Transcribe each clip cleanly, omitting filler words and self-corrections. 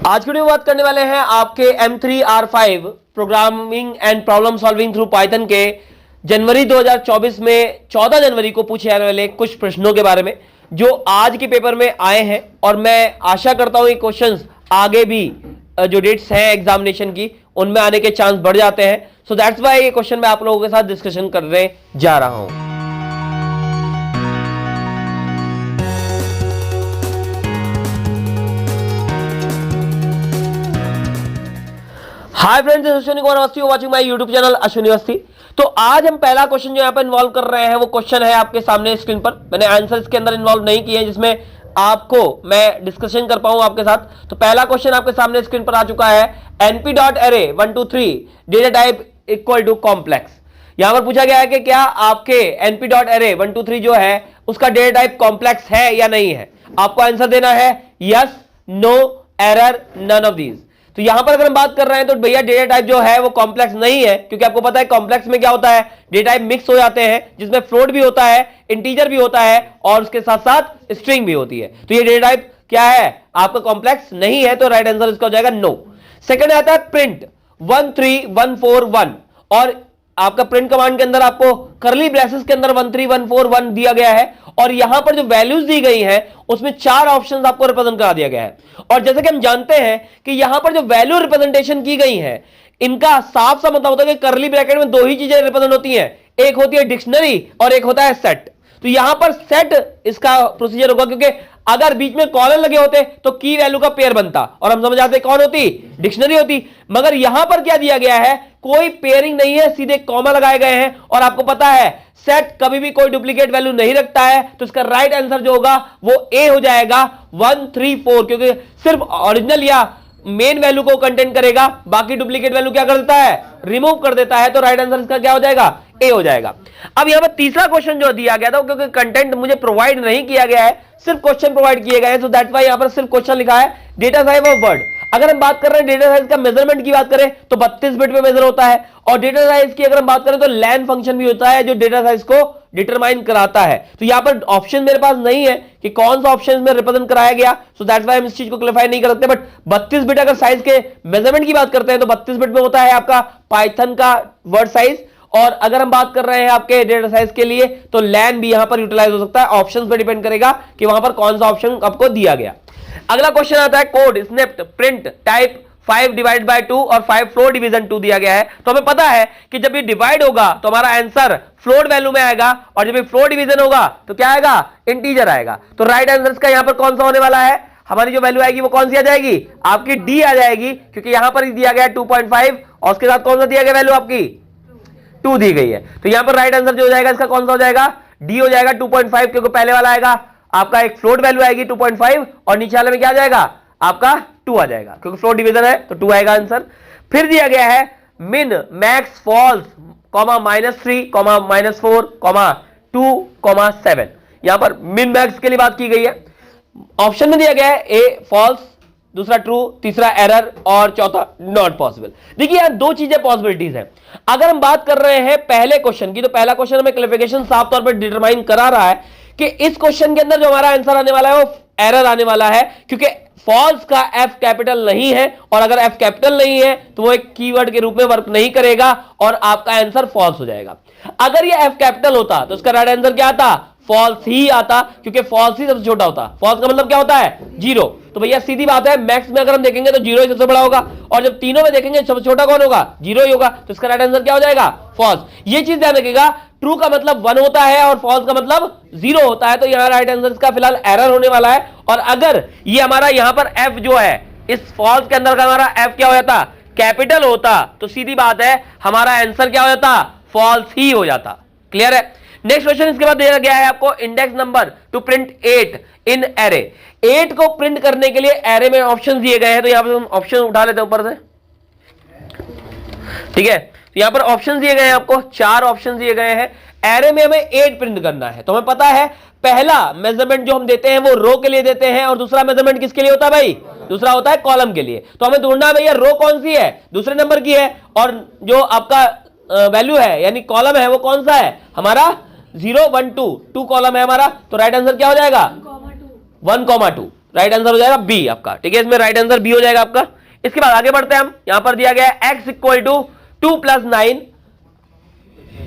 आज की वीडियो में बात करने वाले हैं आपके M3R5 programming and problem solving through Python के जनवरी 2024 में 14 जनवरी को पूछे जाने वाले कुछ प्रश्नों के बारे में जो आज के पेपर में आए हैं। और मैं आशा करता हूं ये क्वेश्चंस आगे भी जो डेट्स हैं एग्जामिनेशन की उनमें आने के चांस बढ़ जाते हैं। सो दैट्स वाई ये क्वेश्चन मैं आप लोगों के साथ डिस्कशन करने जा रहा हूं। Hi friends, Ashwini Kumar Awasthi watching my YouTube channel Ashwini Awasthi. तो आज हम पहला क्वेश्चन जो यहाँ पर इन्वॉल्व कर रहे हैं वो क्वेश्चन है आपके सामने स्क्रीन पर। मैंने आंसर इसके अंदर इन्वॉल्व नहीं किए हैं जिसमें आपको मैं डिस्कशन कर पाऊं आपके साथ। तो पहला क्वेश्चन आपके सामने स्क्रीन पर आ चुका है। np.array 1 2 3 data type equal to complex. यहां पर पूछा गया है कि क्या आपके np.array 1 2 3 जो है उसका डेटा टाइप कॉम्प्लेक्स है या नहीं है। आपको आंसर देना है yes, no, error, none of these. तो यहां पर अगर हम बात कर रहे हैं तो भैया डेटा टाइप जो है वो कॉम्प्लेक्स नहीं है, क्योंकि आपको पता है कॉम्प्लेक्स में क्या होता है, डेटा टाइप मिक्स हो जाते हैं जिसमें फ्लोट भी होता है, इंटीजर भी होता है और उसके साथ साथ स्ट्रिंग भी होती है। तो ये डेटा टाइप क्या है, आपका कॉम्प्लेक्स नहीं है। तो राइट आंसर इसका हो जाएगा नो। सेकंड आता है प्रिंट 13141 और आपका प्रिंट कमांड के अंदर आपको करली ब्रेसेस के अंदर 13141 दिया गया है और यहां पर जो वैल्यूज दी गई हैं उसमें 4 ऑप्शंस आपको रिप्रेजेंट करा दिया गया है। और जैसे कि हम जानते हैं कि यहां पर जो वैल्यू रिप्रेजेंटेशन की गई है इनका साफ सा मतलब होता है कि करली ब्रैकेट में 2 ही चीजें रिप्रेजेंट होती हैं, एक होती है डिक्शनरी और एक होता है सेट। तो यहां पर सेट इसका प्रोसीजर होगा, क्योंकि अगर बीच में कॉलन लगे होते तो की वैल्यू का पेयर बनता और हम समझ आते कौन होती, डिक्शनरी होती। मगर यहां पर क्या दिया गया है, कोई पेयरिंग नहीं है, सीधे कॉमा लगाए गए हैं। और आपको पता है सेट कभी भी कोई डुप्लीकेट वैल्यू नहीं रखता है। तो इसका राइट आंसर जो होगा वो ए हो जाएगा 134, क्योंकि सिर्फ ओरिजिनल या मेन वैल्यू को कंटेंट करेगा, बाकी डुप्लीकेट वैल्यू क्या कर देता है, रिमूव कर देता है। तो राइट आंसर इसका क्या हो जाएगा, ए हो जाएगा। अब यहां पर तीसरा क्वेश्चन जो दिया गया था क्योंकि कंटेंट मुझे प्रोवाइड नहीं किया गया है, सिर्फ क्वेश्चन प्रोवाइड किए गए हैं। सो दैट्स व्हाई यहां पर सिर्फ क्वेश्चन लिखा है डेटा साइज ऑफ वर्ड। अगर हम बात कर रहे हैं डेटा साइज का मेजरमेंट की बात करें तो 32 बिट में मेजर होता है। और डेटा साइज की अगर हम बात करें तो लैन फंक्शन भी होता है जो डेटा साइज को डिटरमाइन कराता है। तो यहां पर ऑप्शन मेरे पास नहीं है कि कौन सा ऑप्शन में रिप्रेजेंट कराया गया। सो दैट्स व्हाई हम इस चीज को क्लैरिफाई नहीं कर सकते। बट 32 बिट अगर साइज के मेजरमेंट की बात करते हैं तो 32 बिट में होता है आपका पाइथन का वर्ड साइज। और अगर हम बात कर रहे हैं आपके डेटा साइज के लिए तो लैन भी यहां पर यूटिलाइज हो सकता है। ऑप्शंस पे डिपेंड करेगा कि वहां पर कौन सा ऑप्शन आपको दिया गया। अगला क्वेश्चन आता है code snippet print type 5 divide by 2 और 5 फ्लोट डिवीजन 2 दिया गया है। तो हमें पता है कि जब ये डिवाइड होगा तो हमारा आंसर फ्लोट वैल्यू में आएगा और जब ये फ्लोट डिवीजन होगा तो क्या आएगा, इंटीजर आएगा। तो राइट आंसर का यहां पर कौन सा होने वाला है, हमारी जो वैल्यू आएगी वो कौन सी आ जाएगी, आपकी डी आ जाएगी, क्योंकि यहां पर दिया गया 2.5 और उसके साथ कौन सा दिया गया वैल्यू आपकी 2 दी गई है। तो यहां पर राइट आंसर जो हो जाएगा इसका कौन सा हो जाएगा, डी हो जाएगा 2.5, क्योंकि पहले वाला आएगा आपका एक फ्लोट वैल्यू आएगी 2.5 और नीचे वाले में क्या आ जाएगा आपका 2 आ जाएगा, क्योंकि फ्लोट डिवीजन है तो 2 आएगा आंसर। फिर दिया गया है मिन मैक्स फॉल्स -3 -4 2 7। यहां पर मिन मैक्स के लिए बात की गई है। ऑप्शन में दिया गया है ए फॉल्स, दूसरा ट्रू, तीसरा एरर और चौथा नॉट पॉसिबल। देखिए यहां 2 चीजें पॉसिबिलिटीज हैं। अगर हम बात कर रहे हैं पहले क्वेश्चन की तो पहला क्वेश्चन हमें क्लैरिफिकेशन साफ तौर पर डिटरमाइन करा रहा है कि इस क्वेश्चन के अंदर जो हमारा आंसर आने वाला है वो एरर आने वाला है, क्योंकि फॉल्स का एफ कैपिटल नहीं है और अगर एफ कैपिटल नहीं है तो वो एक कीवर्ड के रूप में वर्क नहीं करेगा और आपका आंसर फॉल्स हो जाएगा। अगर ये एफ कैपिटल होता तो इसका राइट आंसर क्या आता, फॉल्स ही आता, क्योंकि फॉल्स ही सबसे छोटा होता। फॉल्स का मतलब क्या होता है, 0। तो भैया सीधी बात है, मैक्स में अगर हम देखेंगे तो 0 ही सबसे बड़ा होगा और जब तीनों में देखेंगे सबसे छोटा कौन होगा, 0 ही होगा। तो इसका राइट आंसर क्या हो जाएगा, फॉल्स। ये चीज ध्यान रखिएगा, ट्रू का मतलब 1 होता है और फॉल्स का मतलब 0 होता है। तो यहां राइट आंसर इसका फिलहाल एरर होने वाला है। और अगर ये हमारा यहां पर एफ जो है इस फॉल्स के अंदर का हमारा एफ क्या हो जाता, कैपिटल होता, तो सीधी बात है हमारा आंसर क्या हो जाता, फॉल्स ही हो जाता। क्लियर है। नेक्स्ट क्वेश्चन इसके बाद दिया गया है आपको इंडेक्स नंबर टू प्रिंट 8 इन एरे। 8 को प्रिंट करने के लिए एरे में ऑप्शन दिए गए हैं। तो यहां पर हम ऑप्शन उठा लेते हैं ऊपर से, ठीक है। तो यहां पर ऑप्शन दिए गए हैं आपको, 4 ऑप्शन दिए गए हैं। एरे में हमें 8 प्रिंट करना है। तो हमें पता है पहला मेजरमेंट जो हम देते हैं वो रो के लिए देते हैं और दूसरा मेजरमेंट किसके लिए होता है भाई, दूसरा होता है कॉलम के लिए। तो हमें ढूंढना है भैया रो कौन सी है, दूसरे नंबर की है, और जो आपका वैल्यू है यानी कॉलम है वो कौन सा है, हमारा 0 1 2 कॉलम है हमारा। तो राइट आंसर क्या हो जाएगा 1, 2। राइट आंसर हो जाएगा बी आपका, ठीक है, इसमें राइट आंसर बी हो जाएगा आपका। इसके बाद आगे बढ़ते हैं हम, यहां पर दिया गया है x equal to 2 plus 9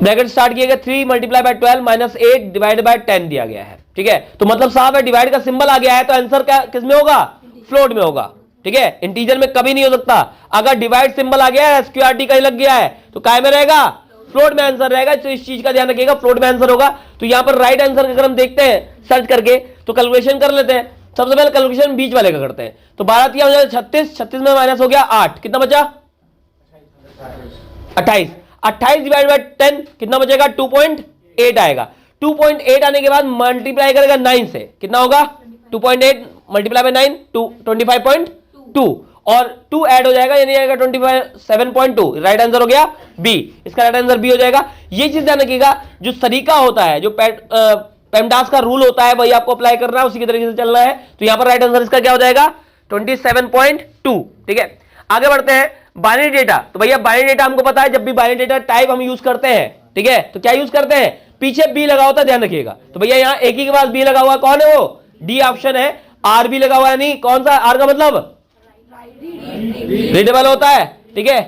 bracket start किया गया 3 multiply by 12 minus 8 divide by 10 दिया गया है, ठीक है। तो मतलब साहब है डिवाइड का सिंबल आ गया है तो आंसर क्या किस में होगा, फ्लोट में होगा, ठीक है, इंटीजर में कभी नहीं हो सकता। अगर डिवाइड सिंबल आ गया है एसक्यूआरटी कहीं लग गया है तो काय में रहेगा, फ्लोट में आंसर रहेगा, तो इस चीज का ध्यान रखिएगा, फ्लोट में आंसर होगा। तो यहां पर राइट आंसर अगर हम देखते हैं सर्च करके तो कैलकुलेशन कर लेते हैं। सबसे पहले कैलकुलेशन बीच वाले का करते हैं, तो 12 हो जाएगा 36, 36 में माइनस हो गया 8, कितना बचा 28, 28 डिवाइड बाय 10 कितना बचेगा 2.8 आएगा। 2.8 आने के बाद मल्टीप्लाई करेगा 9 से, कितना होगा 2.8 मल्टीप्लाई बाय 9 25.2 और 2 ऐड हो जाएगा यानी आएगा 27.2, राइट आंसर हो गया बी, इसका राइट आंसर बी हो जाएगा। ये चीज ध्यान रखिएगा, जो तरीका होता है, जो पेमडास का रूल होता है वही आपको अप्लाई करना है, उसी के तरीके से चलना है। तो यहां पर राइट आंसर इसका क्या हो जाएगा 27.2, ठीक है। आगे बढ़ते हैं बाइनरी डेटा, तो भैया बाइनरी डेटा हमको पता है जब भी बाइनरी डेटा टाइप हम यूज करते हैं, ठीक है, तो क्या यूज करते हैं, पीछे बी लगा होता है, ध्यान रखिएगा। तो भैया यहां एक ही के पास बी लगा हुआ, कौन है वो, डी ऑप्शन है। आर भी लगा हुआ है, नहीं कौन सा, आर का मतलब रीडेबल होता है, ठीक है,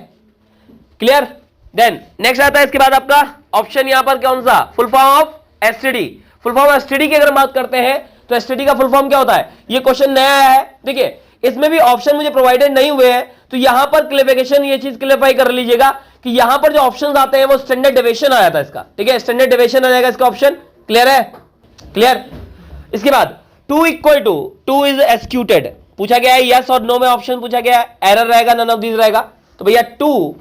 क्लियर। देन नेक्स्ट आता है इसके बाद आपका ऑप्शन यहां पर कौन सा, full form of STD. Full form STD की अगर बात करते हैं तो एसटीडी का फुल फॉर्म क्या होता है, ये क्वेश्चन नया आया है, ठीक है, इसमें भी ऑप्शन मुझे प्रोवाइडेड नहीं हुए हैं, तो यहां पर क्लियरिफिकेशन ये चीज क्लियरफाई कर लीजिएगा कि यहां पर जो ऑप्शंस आते हैं वो स्टैंडर्ड डेविएशन आया था इसका, ठीक है, स्टैंडर्ड डेविएशन आ जाएगा इसका ऑप्शन, क्लियर है, क्लियर। इसके बाद 2 इक्वल टू 2 इज एक्सक्यूटेड पूछा गया है, यस और नो में ऑप्शन पूछा गया है, एरर रहेगा, नन ऑफ दीज रहेगा। तो भैया 2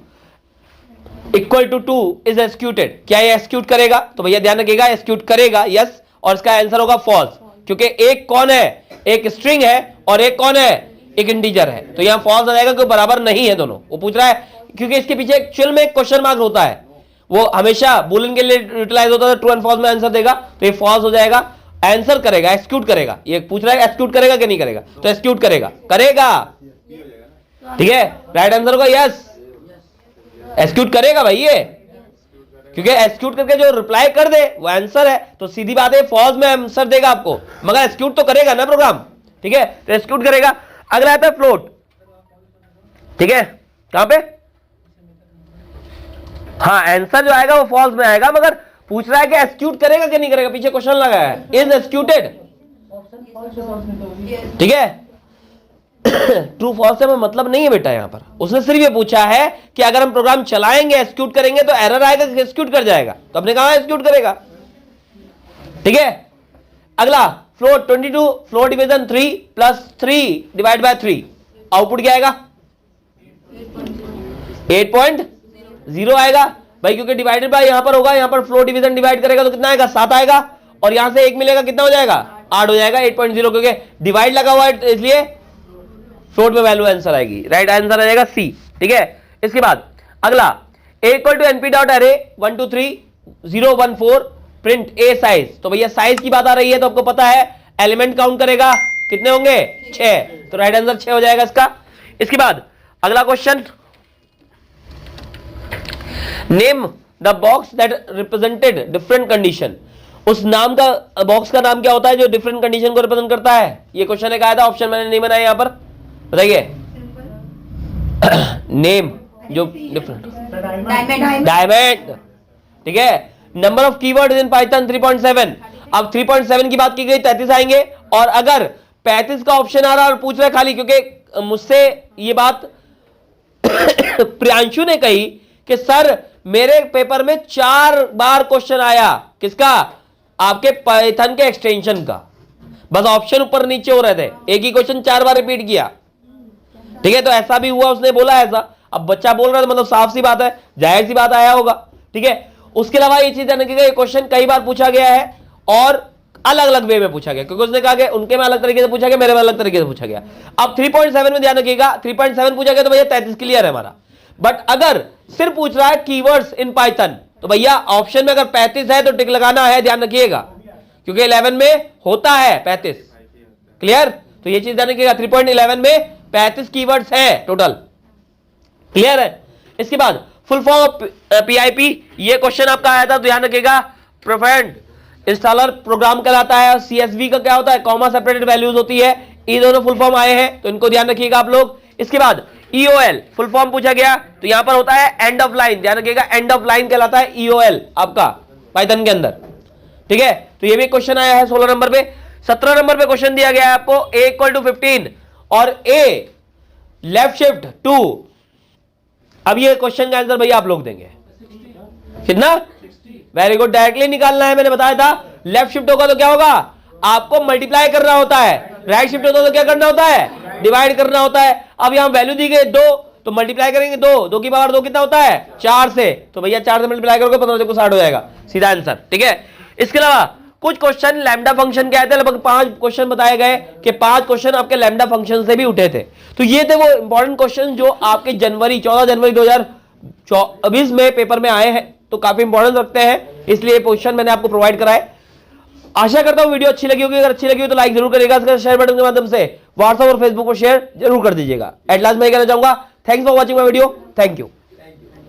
इक्वल टू 2 इज एक्सक्यूटेड, क्या ये एक्सक्यूट करेगा, तो भैया ध्यान रखिएगा एक्सक्यूट करेगा, यस, और इसका आंसर होगा फॉल्स, क्योंकि एक कौन है, एक स्ट्रिंग है और एक कौन है, एक इंटीजर है, तो यहां फॉल्स आ जाएगा क्योंकि बराबर नहीं है दोनों। वो पूछ रहा है क्योंकि इसके पीछे एक्चुअल में एक क्वेश्चन मार्क होता है, वो हमेशा बूलियन के लिए यूटिलाइज होता है, ट्रू एंड फॉल्स में आंसर देगा, तो ये फॉल्स हो जाएगा, आंसर करेगा, एक्सक्यूट करेगा। ये पूछ रहा है एक्सक्यूट करेगा कि नहीं करेगा, तो एक्सक्यूट करेगा, करेगा, ठीक है, राइट आंसर होगा यस, एक्सक्यूट करेगा भाई ये, क्योंकि एक्सक्यूट करके जो रिप्लाई कर दे वो आंसर है, तो सीधी बात है फॉल्स में आंसर देगा आपको, मगर एक्सक्यूट तो करेगा ना प्रोग्राम, ठीक है, तो एक्सक्यूट करेगा। अगला आता है फ्लोट, ठीक है, कहां पे, हाँ आंसर जो आएगा वो फॉल्स में आएगा, मगर पूछ रहा है कि एक्सक्यूट करेगा कि नहीं करेगा, पीछे क्वेश्चन लगा है, इज एक्सक्यूटेड, ठीक है। ट्रू फॉल्स में मतलब नहीं है बेटा, यहां पर उसने सिर्फ ये पूछा है कि अगर हम प्रोग्राम चलाएंगे एक्सक्यूट करेंगे तो एरर आएगा कि एक्सक्यूट कर जाएगा, तो अपने कहा एक्सक्यूट करेगा, ठीक है। अगला float 22, float division 3 plus 3 divide by 3, output क्या आएगा 8.0 आएगा भाई, क्योंकि डिवाइडेड बाय यहां पर होगा, यहां पर फ्लोट डिवीजन डिवाइड करेगा तो कितना आएगा 7 आएगा, और यहां से 1 मिलेगा कितना हो जाएगा 8 हो जाएगा, 8.0 क्योंकि डिवाइड लगा हुआ है इसलिए फ्लोट में वैल्यू आंसर आएगी, राइट आंसर आ जाएगा सी, ठीक है। इसके बाद अगला इक्वल टू एनपी डॉट अरे 1 2 3 0 1 4 प्रिंट ए साइज, तो भैया साइज की बात आ रही है तो आपको पता है एलिमेंट काउंट करेगा, कितने होंगे 6, तो राइट आंसर 6 हो जाएगा इसका। इसके बाद अगला question, name the box that represented different condition, उस नाम का बॉक्स का नाम क्या होता है जो डिफरेंट कंडीशन को रिप्रेजेंट करता है, ये क्वेश्चन है, कहा था ऑप्शन मैंने नहीं बनाया यहां पर, बताइए नेम जो डिफरेंट, डायमंड, ठीक है। Number of keyword in Python 3.7, अब 3.7 की बात की गई 33 आएंगे, और अगर 35 का ऑप्शन आ रहा और पूछ रहे खाली, क्योंकि मुझसे ये बात प्रियांशु ने कही कि सर मेरे पेपर में 4 बार क्वेश्चन आया, किसका, आपके पाइथन के एक्सटेंशन का, बस ऑप्शन ऊपर नीचे हो रहे थे, एक ही क्वेश्चन 4 बार रिपीट किया, ठीक है, तो ऐसा भी हुआ, उसने बोला ऐसा, अब बच्चा बोल रहा है मतलब साफ सी बात है, जाहिर सी बात आया होगा, ठीक है। उसके अलावा ये चीज ध्यान रखिएगा, ये क्वेश्चन कई बार पूछा गया है और अलग अलग वे में पूछा गया, क्योंकि उसने कहा कि उनके में अलग तरीके से पूछा गया, मेरे में अलग तरीके से पूछा गया। अब 3.7 में ध्यान रखिएगा, 3.7 पूछा गया तो भैया 33 क्लियर है हमारा, बट अगर सिर्फ पूछ रहा है कीवर्ड्स इन पाइथन, तो भैया ऑप्शन में अगर 35 है तो टिक लगाना है, ध्यान रखिएगा, क्योंकि 11 में होता है 35, क्लियर, तो ये चीज ध्यान रखिएगा, 3.11 में 35 कीवर्ड्स हैं टोटल, क्लियर है। इसके बाद फुल फॉर्म पीआईपी, ये क्वेश्चन आपका आया था, तो ध्यान रखिएगा, प्रोफेंड इंस्टॉलर प्रोग्राम कहलाता है, सीएसवी का क्या होता है, कॉमा सेपरेटेड वैल्यूज होती है, ये दोनों फुल फॉर्म आए हैं, तो इनको ध्यान रखिएगा आप लोग। इसके बाद ईओएल फुल फॉर्म पूछा गया, तो यहां पर होता है एंड ऑफ लाइन, ध्यान रखिएगा एंड ऑफ लाइन कहलाता है ईओएल आपका पाइथन के अंदर, ठीक है। तो ये भी क्वेश्चन आया है 16 नंबर पे। 17 नंबर पे क्वेश्चन दिया गया है आपको a इक्वल टू 15 और a लेफ्ट शिफ्ट 2। अब ये क्वेश्चन का आंसर भैया आप लोग देंगे कितना? वेरी गुड, डायरेक्टली निकालना है। मैंने बताया था लेफ्ट शिफ्ट होगा तो क्या होगा, आपको मल्टीप्लाई करना होता है। राइट शिफ्ट होता तो क्या करना होता है, डिवाइड करना होता है। अब यहां वैल्यू दी गई 2, तो मल्टीप्लाई करेंगे 2 की पावर 2 कितना होता है 4 से, तो भैया 4 से मल्टीप्लाई करोगे 15 को 60 हो जाएगा, सीधा आंसर, ठीक है। इसके अलावा कुछ क्वेश्चन लैम्डा फंक्शन के आए थे, लगभग 5 क्वेश्चन बताए गए कि 5 क्वेश्चन आपके लैम्डा फंक्शन से भी उठे थे। तो ये थे वो इंपॉर्टेंट क्वेश्चन जो आपके 14 जनवरी 2024 में पेपर में आए हैं, तो काफी इंपॉर्टेंस रखते हैं, इसलिए क्वेश्चन मैंने आपको प्रोवाइड कराए। आशा करता हूं वीडियो अच्छी लगी होगी, अगर अच्छी लगी हो तो लाइक जरूर करिएगा, इसका शेयर बटन के माध्यम से व्हाट्सएप और फेसबुक पर शेयर जरूर कर दीजिएगा। एट लास्ट मैं कहना चाहूंगा thanks for watching my video, thank you.